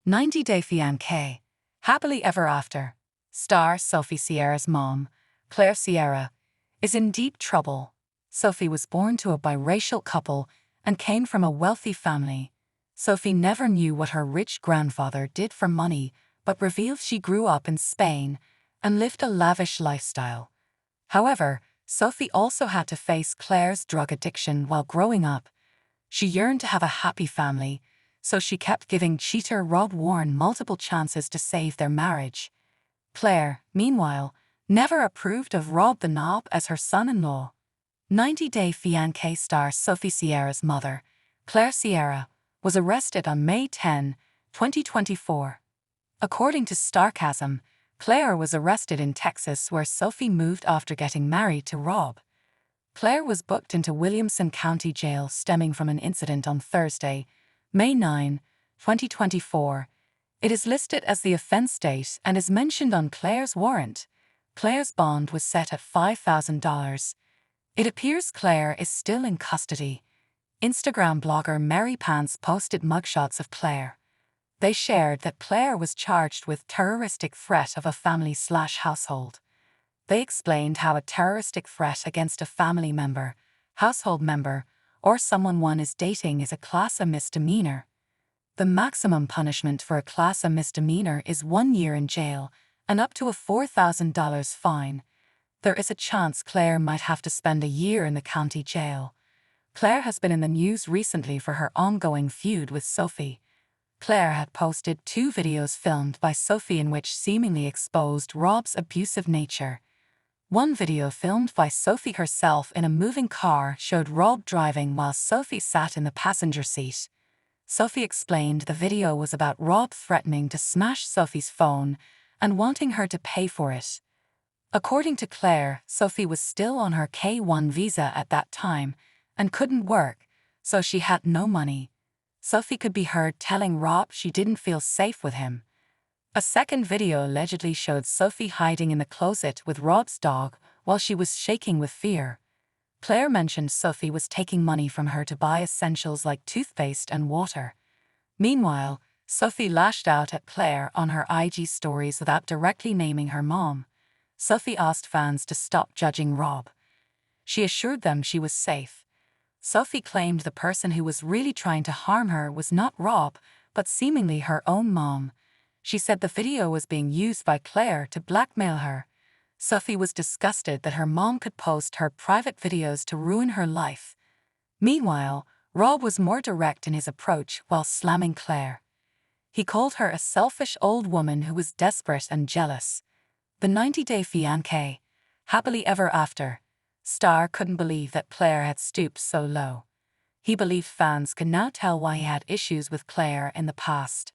90-Day Fiancé, Happily Ever After. Star Sophie Sierra's mom, Claire Sierra, is in deep trouble. Sophie was born to a biracial couple and came from a wealthy family. Sophie never knew what her rich grandfather did for money, but reveals she grew up in Spain and lived a lavish lifestyle. However, Sophie also had to face Claire's drug addiction while growing up. She yearned to have a happy family, so she kept giving cheater Rob Warren multiple chances to save their marriage. Claire, meanwhile, never approved of Rob the Knob as her son-in-law. 90-Day Fiancé star Sophie Sierra's mother, Claire Sierra, was arrested on May 10, 2024. According to Starcasm, Claire was arrested in Texas where Sophie moved after getting married to Rob. Claire was booked into Williamson County Jail stemming from an incident on Thursday, May 9, 2024. It is listed as the offense date and is mentioned on Claire's warrant. Claire's bond was set at $5,000. It appears Claire is still in custody. Instagram blogger Mary Pants posted mugshots of Claire. They shared that Claire was charged with terroristic threat of a family/household. They explained how a terroristic threat against a family member, household member, or someone one is dating is a Class A misdemeanor. The maximum punishment for a Class A misdemeanor is 1 year in jail and up to a $4,000 fine. There is a chance Claire might have to spend a year in the county jail. Claire has been in the news recently for her ongoing feud with Sophie. Claire had posted 2 videos filmed by Sophie in which seemingly exposed Rob's abusive nature. One video filmed by Sophie herself in a moving car showed Rob driving while Sophie sat in the passenger seat. Sophie explained the video was about Rob threatening to smash Sophie's phone and wanting her to pay for it. According to Claire, Sophie was still on her K-1 visa at that time and couldn't work, so she had no money. Sophie could be heard telling Rob she didn't feel safe with him. A second video allegedly showed Sophie hiding in the closet with Rob's dog while she was shaking with fear. Claire mentioned Sophie was taking money from her to buy essentials like toothpaste and water. Meanwhile, Sophie lashed out at Claire on her IG stories without directly naming her mom. Sophie asked fans to stop judging Rob. She assured them she was safe. Sophie claimed the person who was really trying to harm her was not Rob, but seemingly her own mom. She said the video was being used by Claire to blackmail her. Sophie was disgusted that her mom could post her private videos to ruin her life. Meanwhile, Rob was more direct in his approach while slamming Claire. He called her a selfish old woman who was desperate and jealous. The 90-Day Fiancé, Happily Ever After. Star couldn't believe that Claire had stooped so low. He believed fans could now tell why he had issues with Claire in the past.